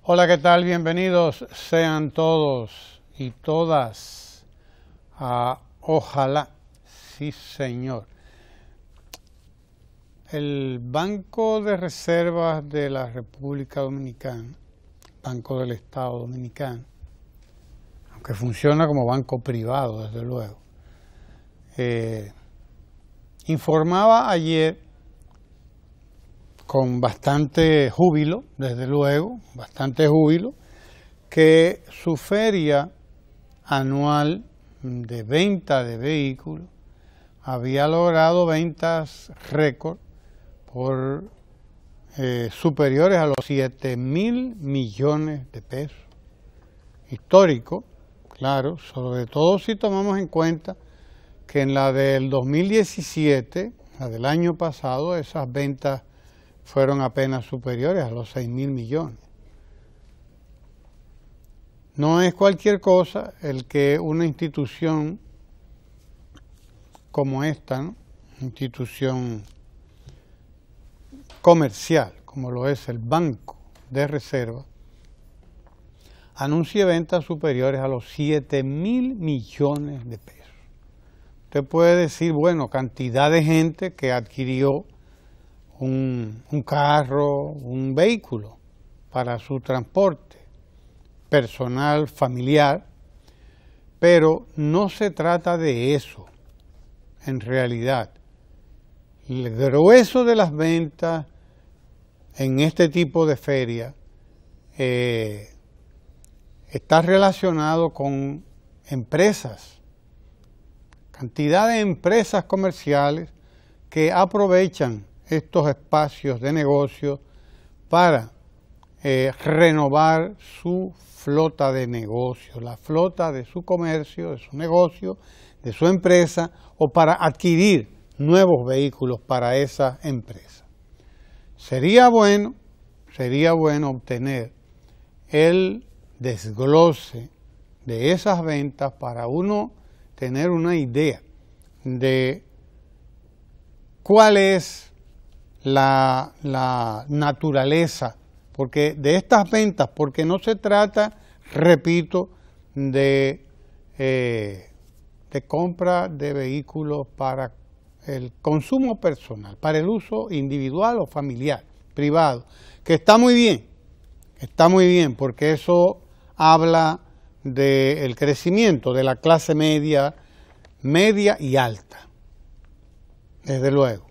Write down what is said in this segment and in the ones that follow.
Hola, ¿qué tal? Bienvenidos sean todos y todas a Ojalá, sí señor. El Banco de Reservas de la República Dominicana, Banco del Estado Dominicano, aunque funciona como banco privado, desde luego, informaba ayer con bastante júbilo, desde luego, que su feria anual de venta de vehículos había logrado ventas récord por superiores a los 7.000 millones de pesos. Histórico, claro, sobre todo si tomamos en cuenta que en la del 2017, la del año pasado, esas ventas fueron apenas superiores a los 6.000 millones. No es cualquier cosa el que una institución como esta, ¿no? Institución comercial, como lo es el Banco de Reserva, anuncie ventas superiores a los 7.000 millones de pesos. Usted puede decir, bueno, cantidad de gente que adquirió un carro, un vehículo para su transporte personal, familiar, pero no se trata de eso en realidad. El grueso de las ventas en este tipo de feria está relacionado con empresas, cantidad de empresas comerciales que aprovechan estos espacios de negocio para renovar su flota de negocio, la flota de su comercio, de su negocio, de su empresa, o para adquirir nuevos vehículos para esa empresa. Sería bueno obtener el desglose de esas ventas para uno tener una idea de cuál es la naturaleza porque de estas ventas, porque no se trata, repito, de compra de vehículos para el consumo personal, para el uso individual o familiar, privado, que está muy bien, porque eso habla del crecimiento de la clase media y alta, desde luego,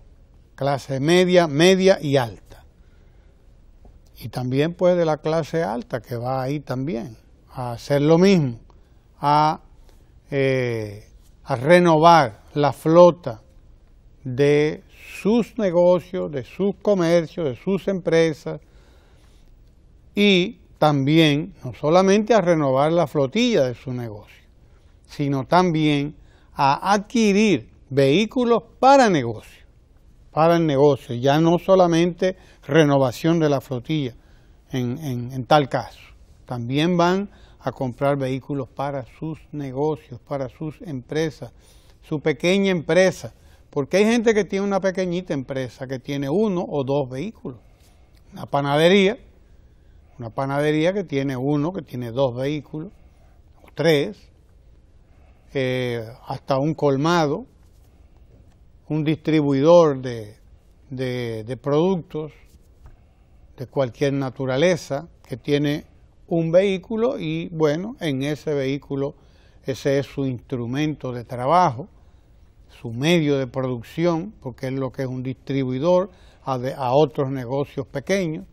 clase media y alta. Y también pues de la clase alta que va ahí también a hacer lo mismo, a renovar la flota de sus negocios, de sus comercios, de sus empresas, y también no solamente a renovar la flotilla de su negocio, sino también a adquirir vehículos para el negocio, ya no solamente renovación de la flotilla en tal caso, también van a comprar vehículos para sus negocios, para sus empresas, su pequeña empresa, porque hay gente que tiene una pequeñita empresa que tiene uno o dos vehículos, una panadería que tiene uno, que tiene dos vehículos, o tres, hasta un colmado, un distribuidor de productos de cualquier naturaleza que tiene un vehículo y bueno, en ese vehículo ese es su instrumento de trabajo, su medio de producción, porque es lo que es un distribuidor a otros negocios pequeños.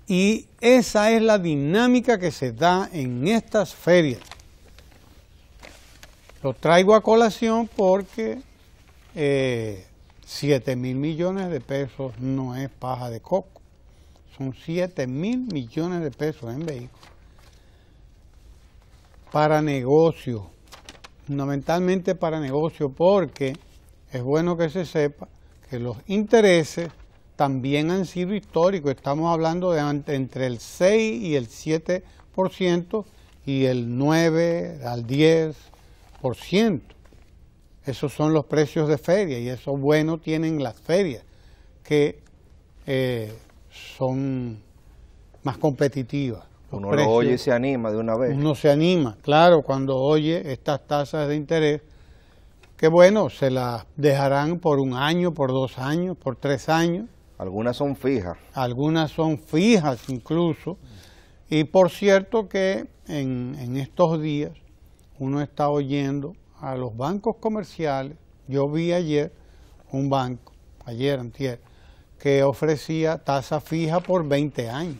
Y esa es la dinámica que se da en estas ferias. Lo traigo a colación porque 7.000 millones de pesos no es paja de coco. Son 7.000 millones de pesos en vehículos. Para negocio, fundamentalmente para negocio, porque es bueno que se sepa que los intereses también han sido históricos. Estamos hablando de entre el 6 y el 7% y el 9 al 10%. Esos son los precios de feria y eso bueno tienen las ferias, que son más competitiva. Uno lo oye y se anima de una vez. Uno se anima, claro, cuando oye estas tasas de interés, que bueno, se las dejarán por 1 año, por 2 años, por 3 años. Algunas son fijas. Algunas son fijas incluso. Y por cierto que en estos días uno está oyendo a los bancos comerciales. Yo vi ayer un banco, antier, que ofrecía tasa fija por 20 años.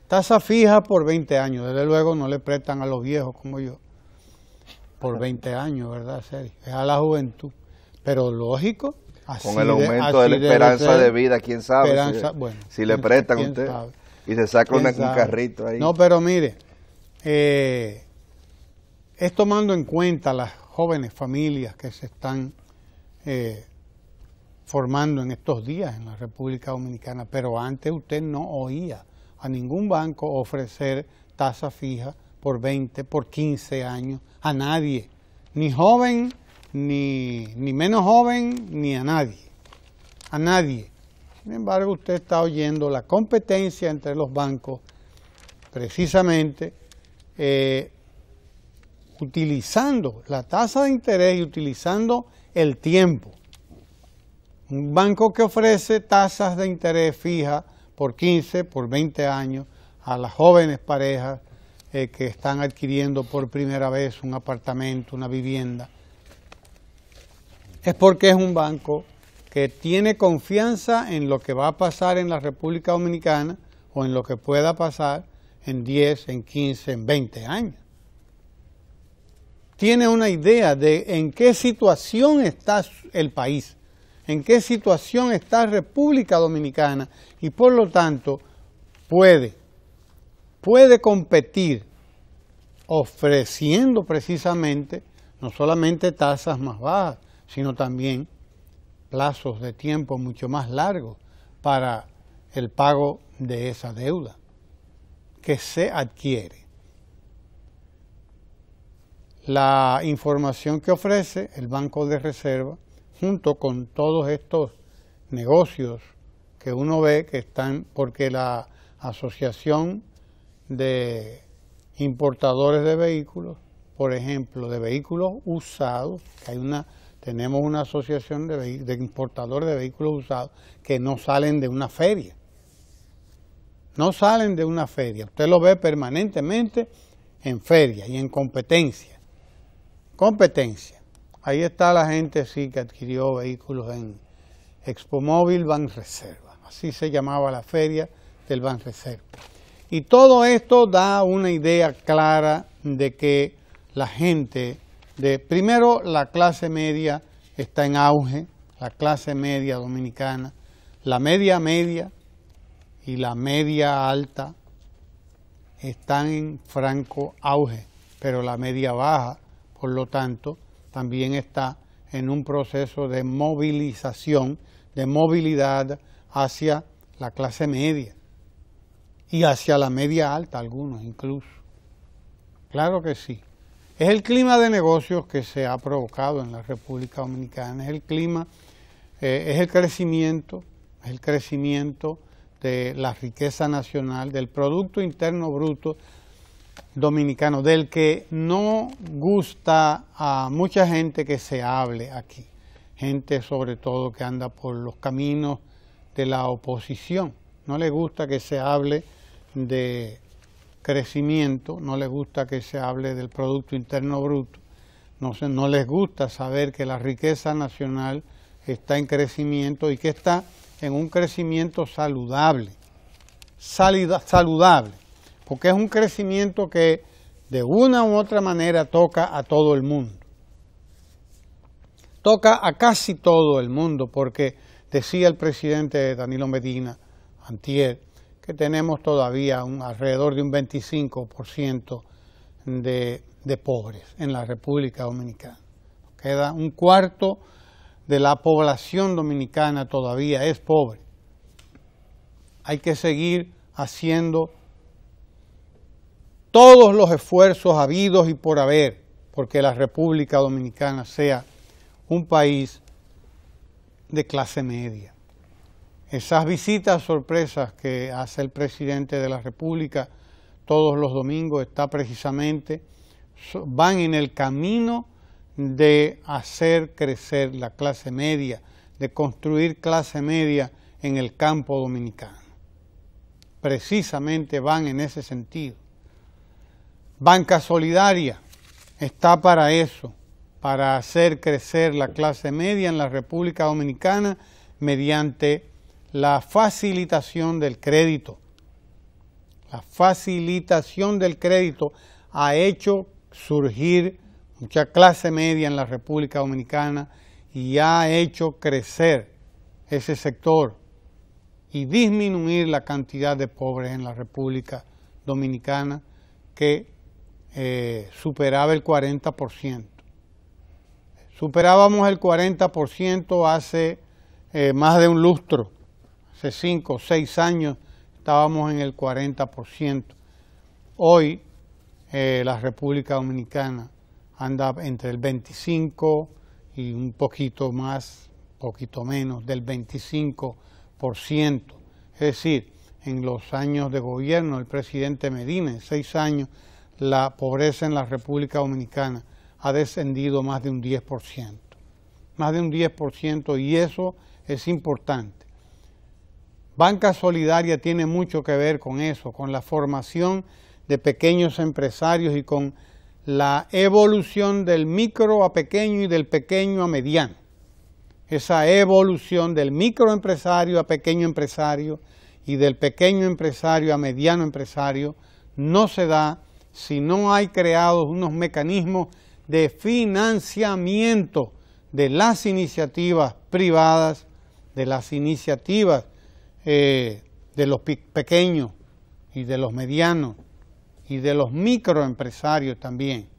Tasa fija por 20 años. Desde luego no le prestan a los viejos como yo. Por 20 años, ¿verdad, Sergio? Es a la juventud. Pero lógico. Con el aumento de la esperanza de vida, quién sabe si le prestan a usted sabe. Y se saca un carrito ahí. No, pero mire, es tomando en cuenta las jóvenes familias que se están formando en estos días en la República Dominicana, pero antes usted no oía a ningún banco ofrecer tasa fija por 20, por 15 años, a nadie, ni joven, ni menos joven, ni a nadie. Sin embargo, usted está oyendo la competencia entre los bancos, precisamente utilizando la tasa de interés y utilizando el tiempo. Un banco que ofrece tasas de interés fijas por 15, por 20 años a las jóvenes parejas que están adquiriendo por primera vez un apartamento, una vivienda, es porque es un banco que tiene confianza en lo que va a pasar en la República Dominicana o en lo que pueda pasar en 10, en 15, en 20 años. Tiene una idea de en qué situación está el país, en qué situación está República Dominicana y por lo tanto puede competir ofreciendo precisamente no solamente tasas más bajas, sino también plazos de tiempo mucho más largos para el pago de esa deuda que se adquiere. La información que ofrece el Banco de Reserva, junto con todos estos negocios que uno ve que están, porque la Asociación de Importadores de Vehículos, por ejemplo, de vehículos usados, que tenemos una asociación de importadores de vehículos usados que no salen de una feria. No salen de una feria. Usted lo ve permanentemente en feria y en competencia. Ahí está la gente sí que adquirió vehículos en Expomóvil Banreserva. Así se llamaba la feria del Banreserva. Y todo esto da una idea clara de que la gente, primero la clase media está en auge, la clase media dominicana, la media y la media alta están en franco auge, pero la media baja, por lo tanto, también está en un proceso de movilización, de movilidad hacia la clase media y hacia la media alta, algunos incluso. Claro que sí. Es el clima de negocios que se ha provocado en la República Dominicana, es el clima, es el crecimiento de la riqueza nacional, del Producto Interno Bruto dominicano, del que no gusta a mucha gente que se hable aquí, gente sobre todo que anda por los caminos de la oposición, no le gusta que se hable de crecimiento, no les gusta que se hable del Producto Interno Bruto, no les gusta saber que la riqueza nacional está en crecimiento y que está en un crecimiento saludable, porque es un crecimiento que de una u otra manera toca a todo el mundo. Toca a casi todo el mundo, porque decía el presidente Danilo Medina antier, que tenemos todavía alrededor de un 25% de pobres en la República Dominicana. Queda un cuarto de la población dominicana todavía es pobre. Hay que seguir haciendo todos los esfuerzos habidos y por haber, porque la República Dominicana sea un país de clase media. Esas visitas sorpresas que hace el presidente de la República todos los domingos está precisamente, van en el camino de hacer crecer la clase media, de construir clase media en el campo dominicano. Precisamente van en ese sentido. Banca Solidaria está para eso, para hacer crecer la clase media en la República Dominicana mediante la facilitación del crédito. La facilitación del crédito ha hecho surgir mucha clase media en la República Dominicana y ha hecho crecer ese sector y disminuir la cantidad de pobres en la República Dominicana que superaba el 40%. Superábamos el 40% hace más de un lustro, hace 5 o 6 años estábamos en el 40%. Hoy la República Dominicana anda entre el 25 y un poquito más, poquito menos del 25%. Es decir, en los años de gobierno del presidente Medina, en 6 años, la pobreza en la República Dominicana ha descendido más de un 10%. Más de un 10%, y eso es importante. Banca Solidaria tiene mucho que ver con eso, con la formación de pequeños empresarios y con la evolución del micro a pequeño y del pequeño a mediano. Esa evolución del microempresario a pequeño empresario y del pequeño empresario a mediano empresario no se da si no hay creados unos mecanismos de financiamiento de las iniciativas privadas, de las iniciativas de los pequeños y de los medianos y de los microempresarios también.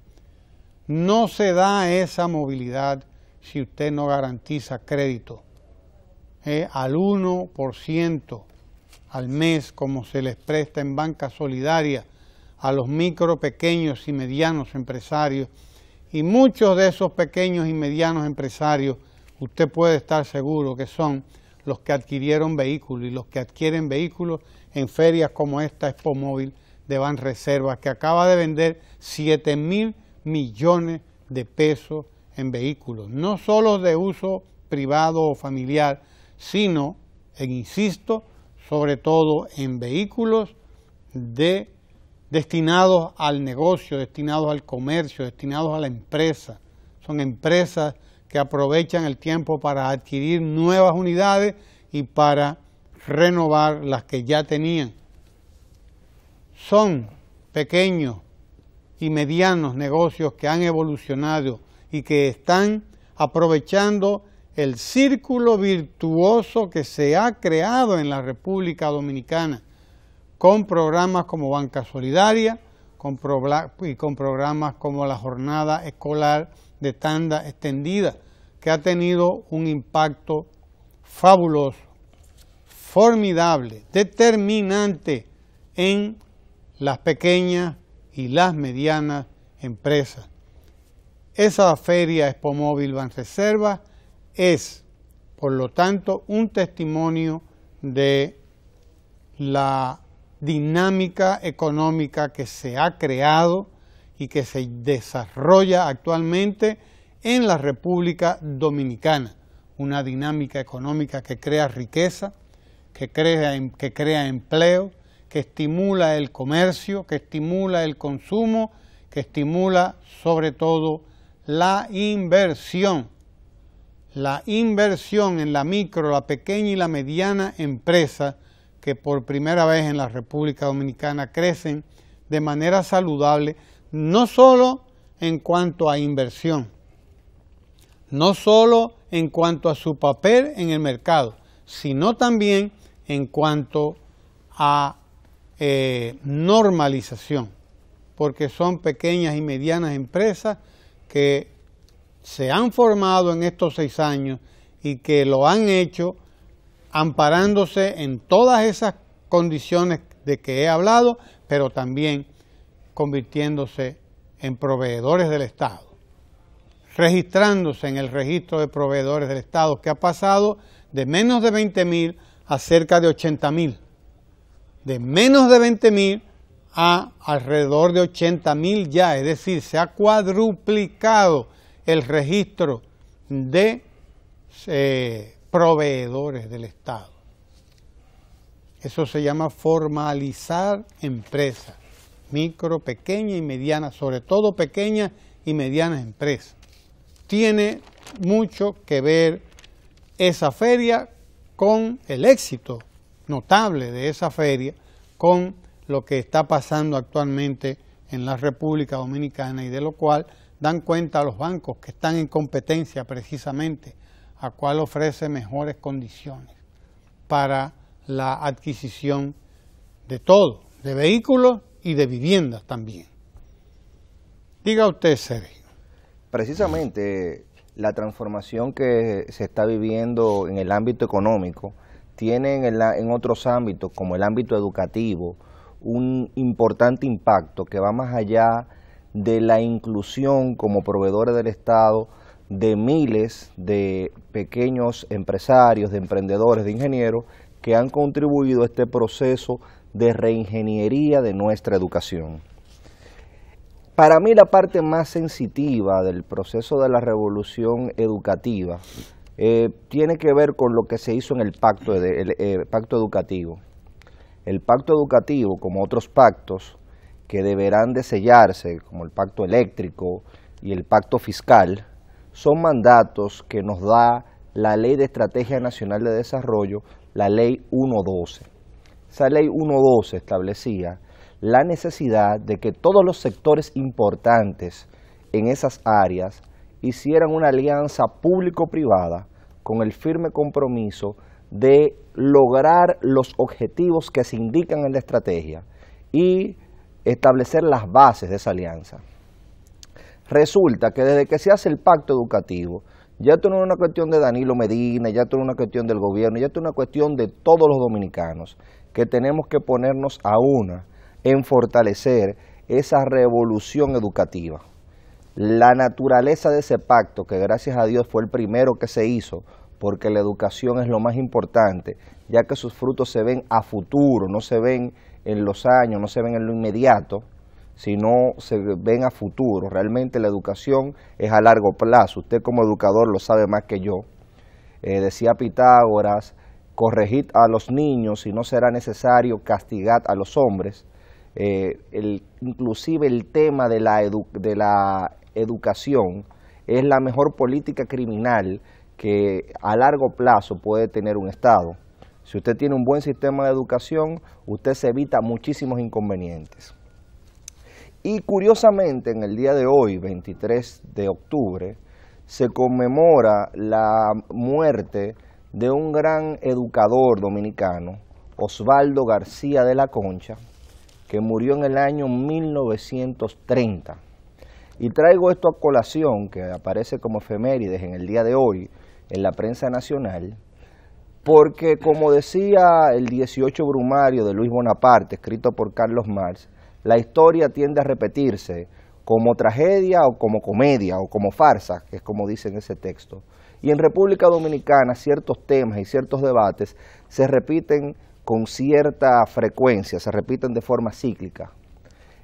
No se da esa movilidad si usted no garantiza crédito al 1% al mes, como se les presta en Banca Solidaria a los micro, pequeños y medianos empresarios. Y muchos de esos pequeños y medianos empresarios, usted puede estar seguro que son los que adquirieron vehículos y los que adquieren vehículos en ferias como esta Expomóvil de Banreservas, que acaba de vender 7.000 millones de pesos en vehículos, no solo de uso privado o familiar, sino, insisto, sobre todo en vehículos destinados al negocio, destinados al comercio, destinados a la empresa. Son empresas que aprovechan el tiempo para adquirir nuevas unidades y para renovar las que ya tenían. Son pequeños y medianos negocios que han evolucionado y que están aprovechando el círculo virtuoso que se ha creado en la República Dominicana con programas como Banca Solidaria y con programas como la jornada escolar de tanda extendida, que ha tenido un impacto fabuloso, formidable, determinante en las pequeñas y las medianas empresas. Esa feria Expomóvil Banreservas es, por lo tanto, un testimonio de la dinámica económica que se ha creado y que se desarrolla actualmente en la República Dominicana. Una dinámica económica que crea riqueza, que crea empleo, que estimula el comercio, que estimula el consumo, que estimula sobre todo la inversión. La inversión en la micro, la pequeña y la mediana empresa, que por primera vez en la República Dominicana crecen de manera saludable, no solo en cuanto a inversión, no solo en cuanto a su papel en el mercado, sino también en cuanto a normalización, porque son pequeñas y medianas empresas que se han formado en estos 6 años y que lo han hecho amparándose en todas esas condiciones de que he hablado, pero también convirtiéndose en proveedores del Estado, registrándose en el registro de proveedores del Estado, que ha pasado de menos de 20.000 a cerca de 80.000. De menos de 20.000 a alrededor de 80.000 ya, es decir, se ha cuadruplicado el registro de proveedores del Estado. Eso se llama formalizar empresas, micro, pequeña y mediana, sobre todo pequeñas y medianas empresas. Tiene mucho que ver esa feria con el éxito notable de esa feria, con lo que está pasando actualmente en la República Dominicana, y de lo cual dan cuenta a los bancos que están en competencia precisamente a cuál ofrece mejores condiciones para la adquisición de todo, de vehículos y de viviendas también. Diga usted, Sergio. Precisamente la transformación que se está viviendo en el ámbito económico tiene en otros ámbitos, como el ámbito educativo, un importante impacto que va más allá de la inclusión como proveedores del Estado de miles de pequeños empresarios, de emprendedores, de ingenieros que han contribuido a este proceso de reingeniería de nuestra educación. Para mí la parte más sensitiva del proceso de la revolución educativa tiene que ver con lo que se hizo en el pacto educativo. El pacto educativo, como otros pactos que deberán de sellarse, como el pacto eléctrico y el pacto fiscal, son mandatos que nos da la Ley de Estrategia Nacional de Desarrollo, la Ley 1.12. Esa Ley 1.12 establecía la necesidad de que todos los sectores importantes en esas áreas hicieran una alianza público-privada con el firme compromiso de lograr los objetivos que se indican en la estrategia y establecer las bases de esa alianza. Resulta que desde que se hace el pacto educativo, ya esto no es una cuestión de Danilo Medina, ya esto no es una cuestión del gobierno, ya esto es una cuestión de todos los dominicanos, que tenemos que ponernos a una en fortalecer esa revolución educativa. La naturaleza de ese pacto, que gracias a Dios fue el primero que se hizo, porque la educación es lo más importante, ya que sus frutos se ven a futuro, no se ven en los años, no se ven en lo inmediato, sino se ven a futuro. Realmente la educación es a largo plazo. Usted como educador lo sabe más que yo. Decía Pitágoras, corregid a los niños y no será necesario castigar a los hombres. Inclusive el tema de la educación es la mejor política criminal que a largo plazo puede tener un Estado. Si usted tiene un buen sistema de educación, usted se evita muchísimos inconvenientes. Y curiosamente, en el día de hoy, 23 de octubre, se conmemora la muerte de un gran educador dominicano, Osvaldo García de la Concha, que murió en el año 1930. Y traigo esto a colación, que aparece como efemérides en el día de hoy en la prensa nacional, porque como decía el 18 Brumario de Luis Bonaparte, escrito por Carlos Marx, la historia tiende a repetirse como tragedia o como comedia o como farsa, que es como dice en ese texto. Y en República Dominicana ciertos temas y ciertos debates se repiten con cierta frecuencia, se repiten de forma cíclica.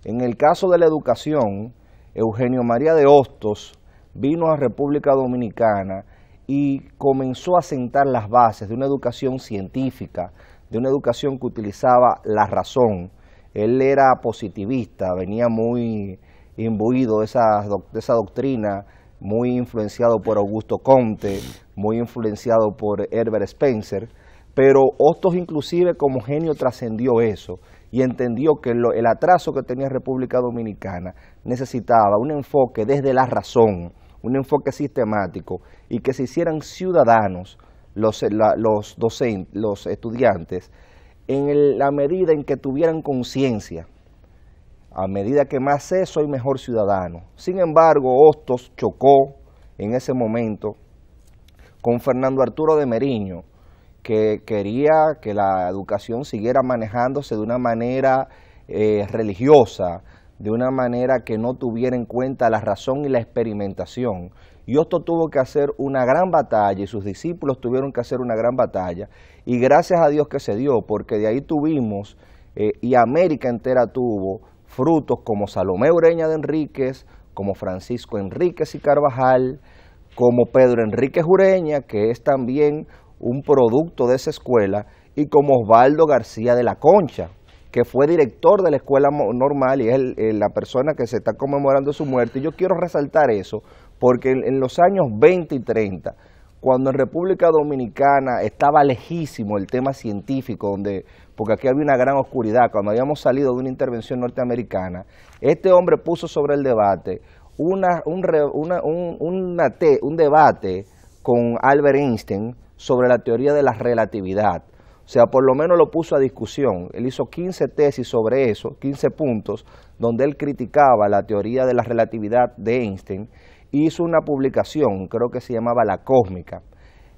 En el caso de la educación, Eugenio María de Hostos vino a República Dominicana y comenzó a sentar las bases de una educación científica, de una educación que utilizaba la razón. Él era positivista, venía muy imbuido de esa doctrina, muy influenciado por Augusto Comte, muy influenciado por Herbert Spencer, pero Hostos inclusive como genio trascendió eso y entendió que el atraso que tenía República Dominicana necesitaba un enfoque desde la razón, un enfoque sistemático y que se hicieran ciudadanos los estudiantes en la medida en que tuvieran conciencia. A medida que más sé, soy mejor ciudadano. Sin embargo, Hostos chocó en ese momento con Fernando Arturo de Meriño, que quería que la educación siguiera manejándose de una manera religiosa, de una manera que no tuviera en cuenta la razón y la experimentación. Y esto tuvo que hacer una gran batalla y sus discípulos tuvieron que hacer una gran batalla. Y gracias a Dios que se dio, porque de ahí tuvimos, y América entera tuvo, frutos como Salomé Ureña de Enríquez, como Francisco Enríquez y Carvajal, como Pedro Enríquez Ureña, que es también un producto de esa escuela, y como Osvaldo García de la Concha, que fue director de la escuela normal y es la persona que se está conmemorando su muerte. Y yo quiero resaltar eso, porque en los años 20 y 30, cuando en República Dominicana estaba lejísimo el tema científico, porque aquí había una gran oscuridad, cuando habíamos salido de una intervención norteamericana, este hombre puso sobre el debate un debate con Albert Einstein sobre la teoría de la relatividad. O sea, por lo menos lo puso a discusión. Él hizo 15 tesis sobre eso, 15 puntos, donde él criticaba la teoría de la relatividad de Einstein. Hizo una publicación, creo que se llamaba La Cósmica.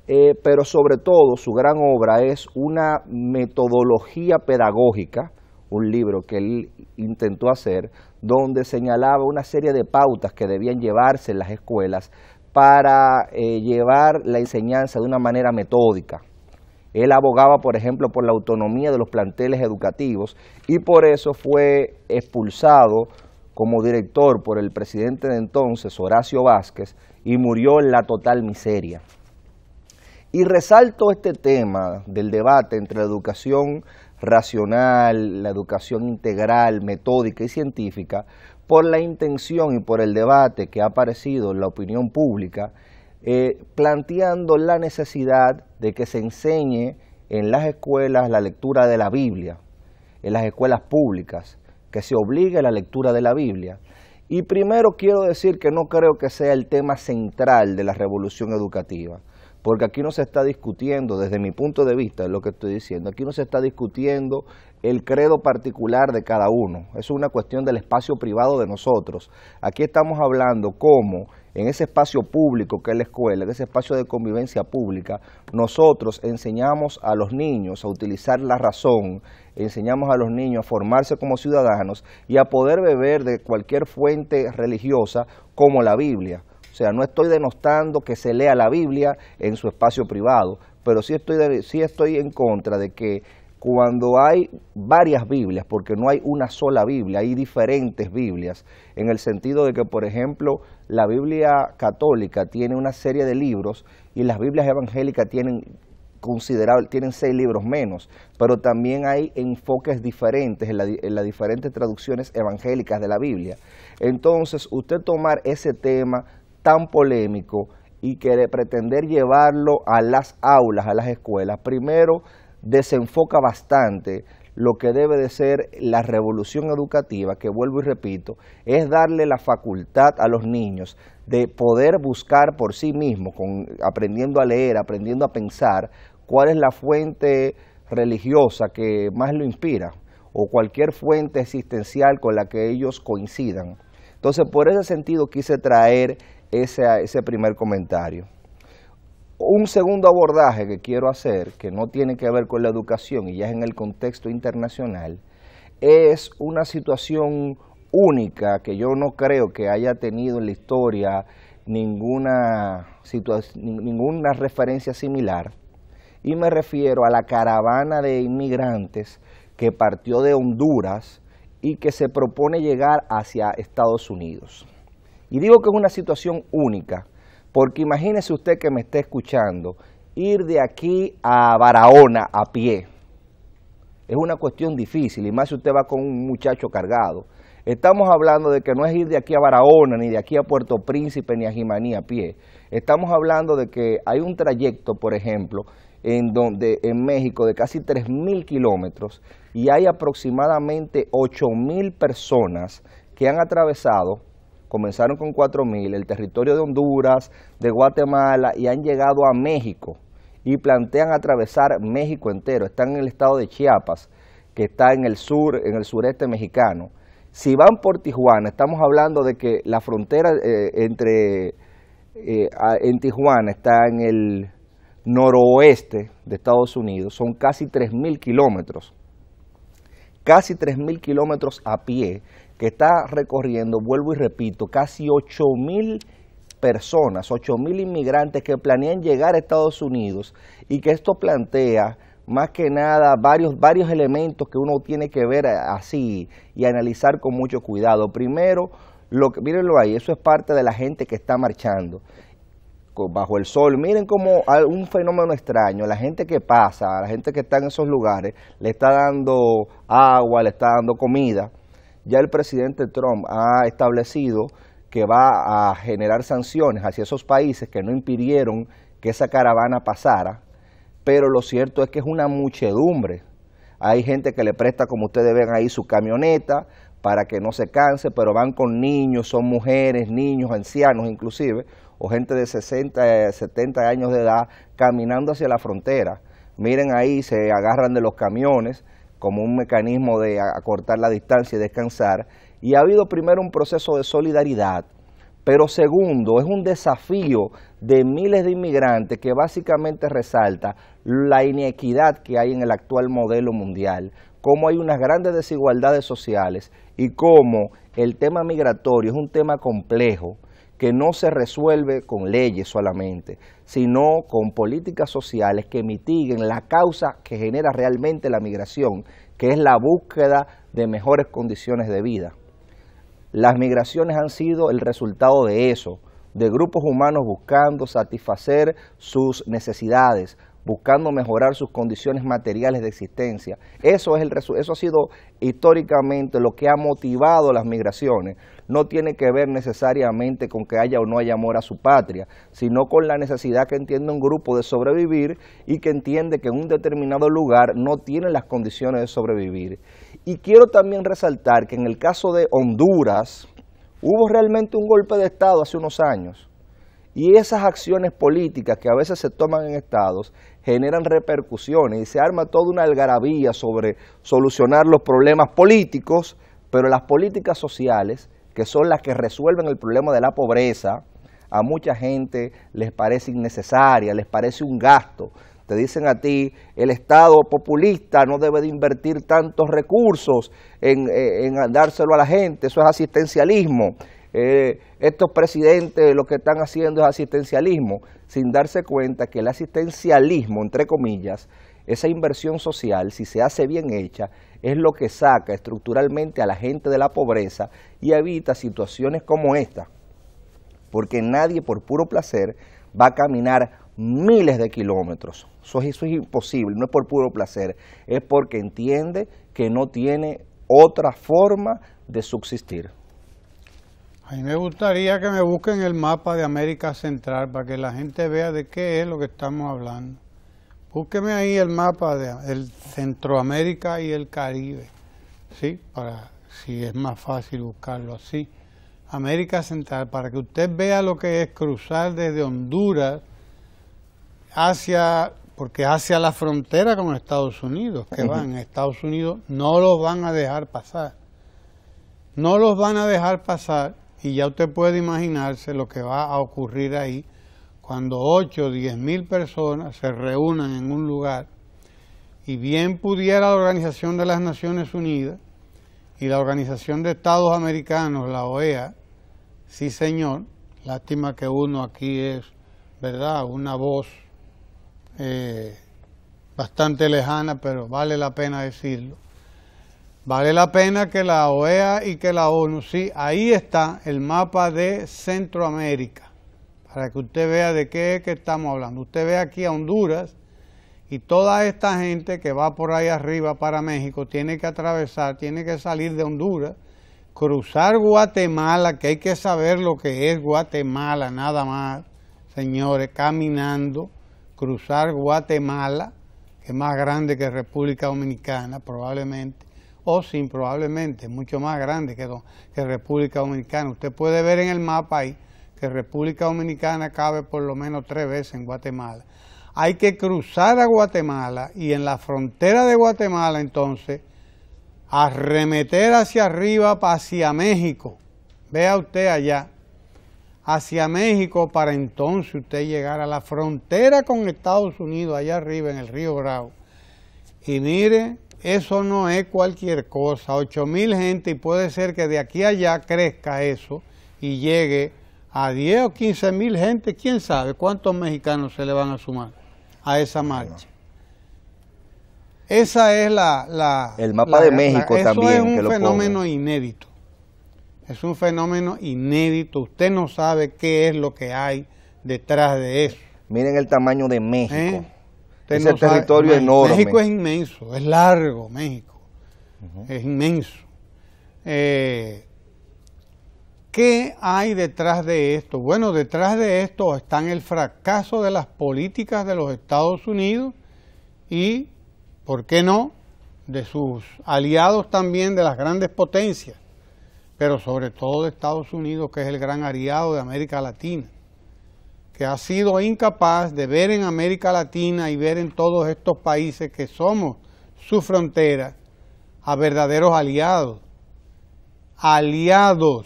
Pero sobre todo, su gran obra es una metodología pedagógica, un libro que él intentó hacer, donde señalaba una serie de pautas que debían llevarse en las escuelas para llevar la enseñanza de una manera metódica. Él abogaba, por ejemplo, por la autonomía de los planteles educativos y por eso fue expulsado como director por el presidente de entonces, Horacio Vázquez, y murió en la total miseria. Y resalto este tema del debate entre la educación racional, la educación integral, metódica y científica, por la intención y por el debate que ha aparecido en la opinión pública, planteando la necesidad de que se enseñe en las escuelas la lectura de la Biblia, en las escuelas públicas, que se obligue a la lectura de la Biblia. Y primero quiero decir que no creo que sea el tema central de la revolución educativa, porque aquí no se está discutiendo, desde mi punto de vista, es lo que estoy diciendo, aquí no se está discutiendo el credo particular de cada uno, es una cuestión del espacio privado de nosotros. Aquí estamos hablando cómo en ese espacio público que es la escuela, en ese espacio de convivencia pública, nosotros enseñamos a los niños a utilizar la razón, enseñamos a los niños a formarse como ciudadanos y a poder beber de cualquier fuente religiosa como la Biblia. O sea, no estoy denostando que se lea la Biblia en su espacio privado, pero sí estoy en contra de que cuando hay varias Biblias, porque no hay una sola Biblia, hay diferentes Biblias, en el sentido de que, por ejemplo, la Biblia católica tiene una serie de libros y las Biblias evangélicas tienen 6 libros menos, pero también hay enfoques diferentes en las diferentes traducciones evangélicas de la Biblia. Entonces, usted tomar ese tema tan polémico y que pretender llevarlo a las aulas, a las escuelas, primero desenfoca bastante lo que debe de ser la revolución educativa, que vuelvo y repito, es darle la facultad a los niños de poder buscar por sí mismos, aprendiendo a leer, aprendiendo a pensar, cuál es la fuente religiosa que más lo inspira, o cualquier fuente existencial con la que ellos coincidan. Entonces, por ese sentido quise traer ese primer comentario. Un segundo abordaje que quiero hacer, que no tiene que ver con la educación y ya es en el contexto internacional, es una situación única que yo no creo que haya tenido en la historia ninguna referencia similar, y me refiero a la caravana de inmigrantes que partió de Honduras y que se propone llegar hacia Estados Unidos. Y digo que es una situación única, porque imagínese usted que me esté escuchando, ir de aquí a Barahona a pie. Es una cuestión difícil, y más si usted va con un muchacho cargado. Estamos hablando de que no es ir de aquí a Barahona, ni de aquí a Puerto Príncipe, ni a Jimaní a pie. Estamos hablando de que hay un trayecto, por ejemplo, en México de casi 3.000 kilómetros, y hay aproximadamente 8.000 personas que han atravesado. Comenzaron con 4.000, el territorio de Honduras, de Guatemala, y han llegado a México y plantean atravesar México entero. Están en el estado de Chiapas, que está en el sur, en el sureste mexicano. Si van por Tijuana, estamos hablando de que la frontera en Tijuana está en el noroeste de Estados Unidos, son casi 3.000 kilómetros. Casi 3.000 kilómetros a pie, que está recorriendo, vuelvo y repito, casi 8.000 personas, 8.000 inmigrantes que planean llegar a Estados Unidos, y que esto plantea más que nada varios elementos que uno tiene que ver así y analizar con mucho cuidado. Primero, mírenlo ahí, eso es parte de la gente que está marchando bajo el sol. Miren como un fenómeno extraño, la gente que pasa, la gente que está en esos lugares, le está dando agua, le está dando comida. Ya el presidente Trump ha establecido que va a generar sanciones hacia esos países que no impidieron que esa caravana pasara, pero lo cierto es que es una muchedumbre. Hay gente que le presta, como ustedes ven ahí, su camioneta para que no se canse, pero van con niños, son mujeres, niños, ancianos inclusive, o gente de 60, 70 años de edad caminando hacia la frontera. Miren ahí, se agarran de los camiones como un mecanismo de acortar la distancia y descansar. Y ha habido primero un proceso de solidaridad, pero segundo, es un desafío de miles de inmigrantes que básicamente resalta la inequidad que hay en el actual modelo mundial, cómo hay unas grandes desigualdades sociales y cómo el tema migratorio es un tema complejo que no se resuelve con leyes solamente, sino con políticas sociales que mitiguen la causa que genera realmente la migración, que es la búsqueda de mejores condiciones de vida. Las migraciones han sido el resultado de eso, de grupos humanos buscando satisfacer sus necesidades, buscando mejorar sus condiciones materiales de existencia. Eso ha sido históricamente lo que ha motivado las migraciones. No tiene que ver necesariamente con que haya o no haya amor a su patria, sino con la necesidad que entiende un grupo de sobrevivir y que entiende que en un determinado lugar no tiene las condiciones de sobrevivir. Y quiero también resaltar que en el caso de Honduras hubo realmente un golpe de Estado hace unos años. Y esas acciones políticas que a veces se toman en estados generan repercusiones y se arma toda una algarabía sobre solucionar los problemas políticos, pero las políticas sociales, que son las que resuelven el problema de la pobreza, a mucha gente les parece innecesaria, les parece un gasto. Te dicen a ti, el Estado populista no debe de invertir tantos recursos en dárselo a la gente, eso es asistencialismo. Estos presidentes lo que están haciendo es asistencialismo, sin darse cuenta que el asistencialismo, entre comillas, esa inversión social, si se hace bien hecha, es lo que saca estructuralmente a la gente de la pobreza y evita situaciones como esta, porque nadie por puro placer va a caminar miles de kilómetros. Eso es imposible, no es por puro placer, es porque entiende que no tiene otra forma de subsistir. A mí me gustaría que me busquen el mapa de América Central para que la gente vea de qué es lo que estamos hablando. Búsqueme ahí el mapa de Centroamérica y el Caribe, ¿sí? Para si es más fácil buscarlo así. América Central, para que usted vea lo que es cruzar desde Honduras porque hacia la frontera con Estados Unidos, que van a Estados Unidos, no los van a dejar pasar. No los van a dejar pasar. Y ya usted puede imaginarse lo que va a ocurrir ahí cuando 8 o 10 mil personas se reúnan en un lugar y bien pudiera la Organización de las Naciones Unidas y la Organización de Estados Americanos, la OEA, sí señor, lástima que uno aquí es, ¿verdad?, una voz bastante lejana, pero vale la pena decirlo. Vale la pena que la OEA y que la ONU, sí, ahí está el mapa de Centroamérica, para que usted vea de qué es que estamos hablando. Usted ve aquí a Honduras y toda esta gente que va por ahí arriba para México tiene que atravesar, tiene que salir de Honduras, cruzar Guatemala, que hay que saber lo que es Guatemala, nada más, señores, caminando, cruzar Guatemala, que es más grande que República Dominicana probablemente, o sin probablemente, mucho más grande que República Dominicana. Usted puede ver en el mapa ahí que República Dominicana cabe por lo menos 3 veces en Guatemala. Hay que cruzar a Guatemala y en la frontera de Guatemala entonces arremeter hacia arriba, hacia México. Vea usted allá, hacia México, para entonces usted llegar a la frontera con Estados Unidos, allá arriba en el río Bravo. Y mire, eso no es cualquier cosa. 8.000 gente, y puede ser que de aquí a allá crezca eso y llegue a 10 o 15.000 gente. ¿Quién sabe cuántos mexicanos se le van a sumar a esa marcha? Esa es el mapa de México también. Eso es un fenómeno inédito. Es un fenómeno inédito. Usted no sabe qué es lo que hay detrás de eso. Miren el tamaño de México. Ese territorio enorme. México es inmenso, es largo México. Es inmenso. ¿Qué hay detrás de esto? Bueno, detrás de esto están el fracaso de las políticas de los Estados Unidos y, ¿por qué no?, de sus aliados también, de las grandes potencias, pero sobre todo de Estados Unidos, que es el gran aliado de América Latina, que ha sido incapaz de ver en América Latina y ver en todos estos países que somos su frontera a verdaderos aliados. Aliados,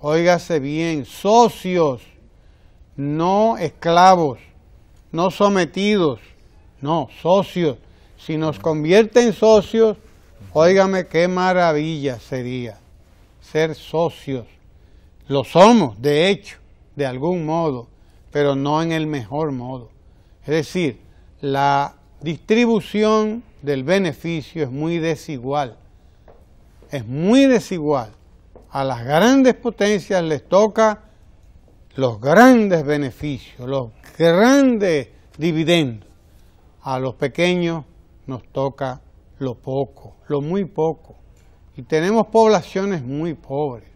óigase bien, socios, no esclavos, no sometidos, no, socios. Si nos convierte en socios, óigame qué maravilla sería ser socios. Lo somos, de hecho, de algún modo, pero no en el mejor modo. Es decir, la distribución del beneficio es muy desigual. Es muy desigual. A las grandes potencias les toca los grandes beneficios, los grandes dividendos. A los pequeños nos toca lo poco, lo muy poco. Y tenemos poblaciones muy pobres,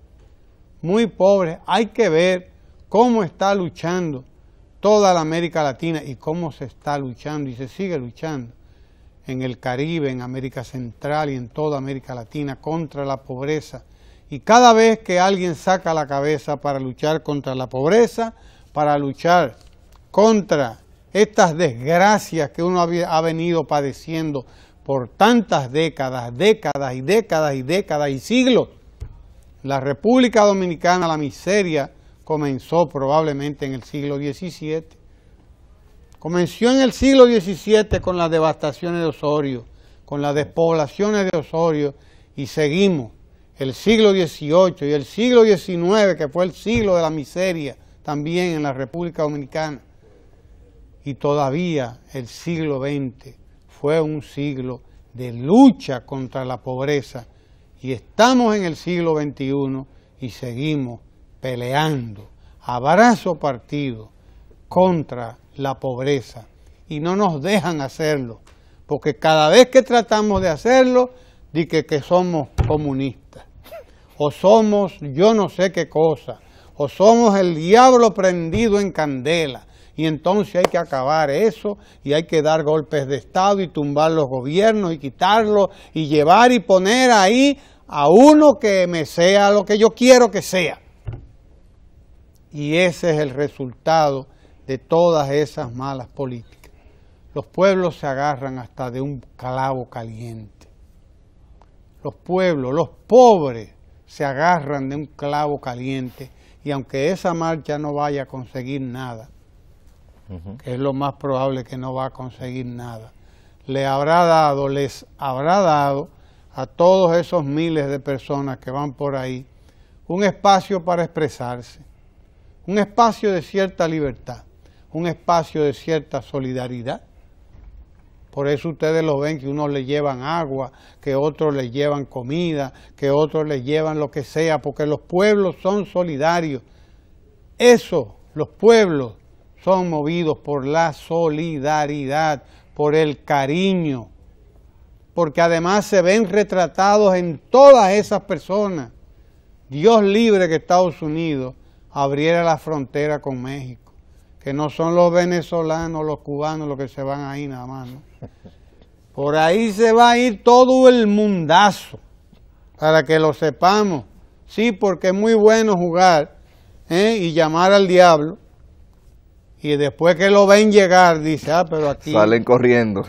muy pobres. Hay que ver cómo está luchando toda la América Latina y cómo se está luchando y se sigue luchando en el Caribe, en América Central y en toda América Latina contra la pobreza. Y cada vez que alguien saca la cabeza para luchar contra la pobreza, para luchar contra estas desgracias que uno ha venido padeciendo por tantas décadas y siglos, la República Dominicana, la miseria comenzó probablemente en el siglo XVII. Comenzó en el siglo XVII con las devastaciones de Osorio, con las despoblaciones de Osorio, y seguimos el siglo XVIII y el siglo XIX, que fue el siglo de la miseria también en la República Dominicana. Y todavía el siglo XX fue un siglo de lucha contra la pobreza. Y estamos en el siglo XXI y seguimos peleando a brazo partido contra la pobreza. Y no nos dejan hacerlo, porque cada vez que tratamos de hacerlo, dicen que somos comunistas, o somos yo no sé qué cosa, o somos el diablo prendido en candela. Y entonces hay que acabar eso, y hay que dar golpes de Estado y tumbar los gobiernos y quitarlos y llevar y poner ahí a uno que me sea lo que yo quiero que sea. Y ese es el resultado de todas esas malas políticas. Los pueblos se agarran hasta de un clavo caliente. Los pueblos, los pobres, se agarran de un clavo caliente, y aunque esa marcha no vaya a conseguir nada, que es lo más probable que no va a conseguir nada, les habrá dado a todos esos miles de personas que van por ahí un espacio para expresarse, un espacio de cierta libertad, un espacio de cierta solidaridad. Por eso ustedes lo ven que unos le llevan agua, que otros le llevan comida, que otros le llevan lo que sea, porque los pueblos son solidarios. Eso, los pueblos son movidos por la solidaridad, por el cariño, porque además se ven retratados en todas esas personas. Dios libre que Estados Unidos abriera la frontera con México, que no son los venezolanos, los cubanos los que se van ahí nada más, ¿no? Por ahí se va a ir todo el mundazo, para que lo sepamos. Sí, porque es muy bueno jugar y llamar al diablo, y después que lo ven llegar, dice, pero aquí... Salen corriendo.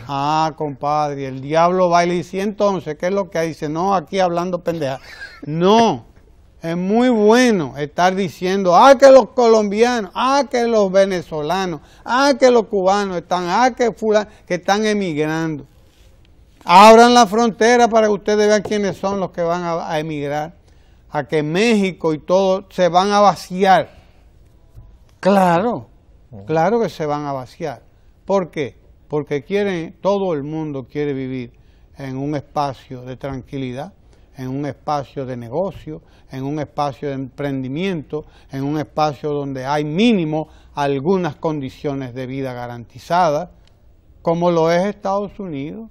Compadre, el diablo va y le dice, entonces, ¿qué es lo que dice? No, aquí hablando pendeja. No, es muy bueno estar diciendo, que los colombianos, que los venezolanos, que los cubanos están, que están emigrando. Abran la frontera para que ustedes vean quiénes son los que van a emigrar, a que México y todo se van a vaciar. Claro, claro que se van a vaciar. ¿Por qué? Porque todo el mundo quiere vivir en un espacio de tranquilidad, en un espacio de negocio, en un espacio de emprendimiento, en un espacio donde hay mínimo algunas condiciones de vida garantizadas, como lo es Estados Unidos.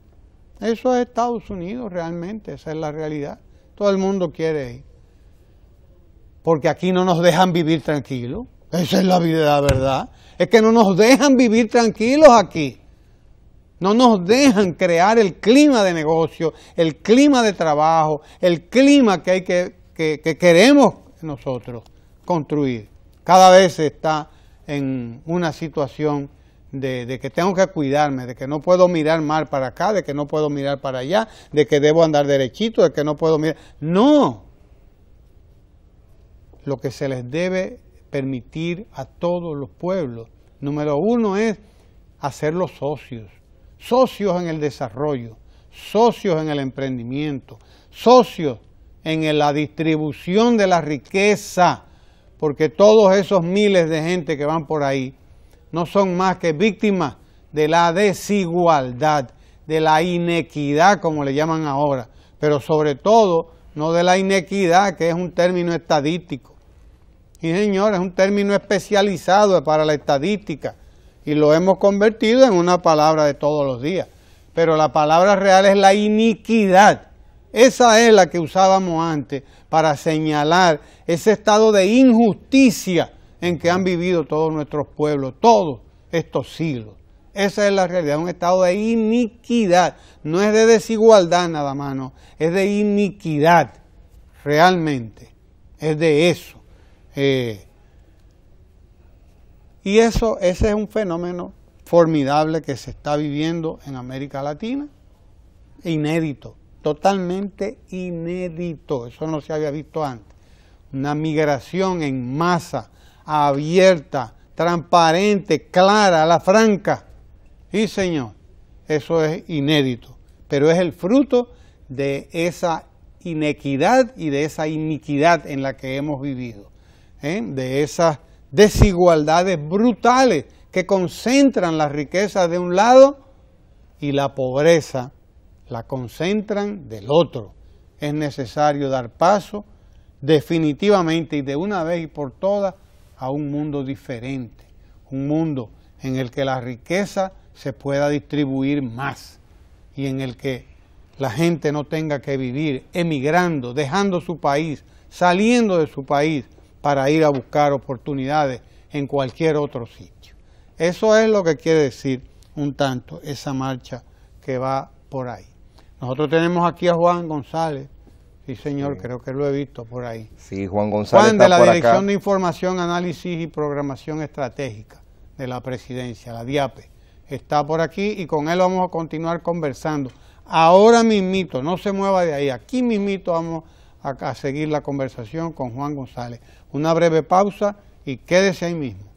Eso es Estados Unidos realmente, esa es la realidad. Todo el mundo quiere ir. Porque aquí no nos dejan vivir tranquilos. Esa es la verdad. Es que no nos dejan vivir tranquilos aquí. No nos dejan crear el clima de negocio, el clima de trabajo, el clima que hay que queremos nosotros construir. Cada vez se está en una situación de que tengo que cuidarme, de que no puedo mirar mal para acá, de que no puedo mirar para allá, de que debo andar derechito, de que no puedo mirar. No. Lo que se les debe permitir a todos los pueblos, número uno, es hacerlos socios. Socios en el desarrollo, socios en el emprendimiento, socios en la distribución de la riqueza, porque todos esos miles de gente que van por ahí no son más que víctimas de la desigualdad, de la inequidad, como le llaman ahora, pero sobre todo no de la inequidad, que es un término estadístico. Y señor, es un término especializado para la estadística, y lo hemos convertido en una palabra de todos los días. Pero la palabra real es la iniquidad. Esa es la que usábamos antes para señalar ese estado de injusticia en que han vivido todos nuestros pueblos, todos estos siglos. Esa es la realidad, un estado de iniquidad. No es de desigualdad nada más, no. Es de iniquidad, realmente. Es de eso. Y ese es un fenómeno formidable que se está viviendo en América Latina, inédito, totalmente inédito, eso no se había visto antes. Una migración en masa, abierta, transparente, clara, a la franca. Sí, señor, eso es inédito, pero es el fruto de esa inequidad y de esa iniquidad en la que hemos vivido, de esas desigualdades brutales que concentran la riqueza de un lado y la pobreza la concentran del otro. Es necesario dar paso definitivamente y de una vez y por todas a un mundo diferente, un mundo en el que la riqueza se pueda distribuir más y en el que la gente no tenga que vivir emigrando, dejando su país, saliendo de su país para ir a buscar oportunidades en cualquier otro sitio. Eso es lo que quiere decir un tanto esa marcha que va por ahí. Nosotros tenemos aquí a Juan González. Sí, señor, sí. Creo que lo he visto por ahí. Sí, Juan González Juan, de la por Dirección acá. de Información, Análisis y Programación Estratégica de la Presidencia, la DIAPE. Está por aquí y con él vamos a continuar conversando. Ahora mismito, no se mueva de ahí, aquí mismito vamos a seguir la conversación con Juan González. Una breve pausa y quédese ahí mismo.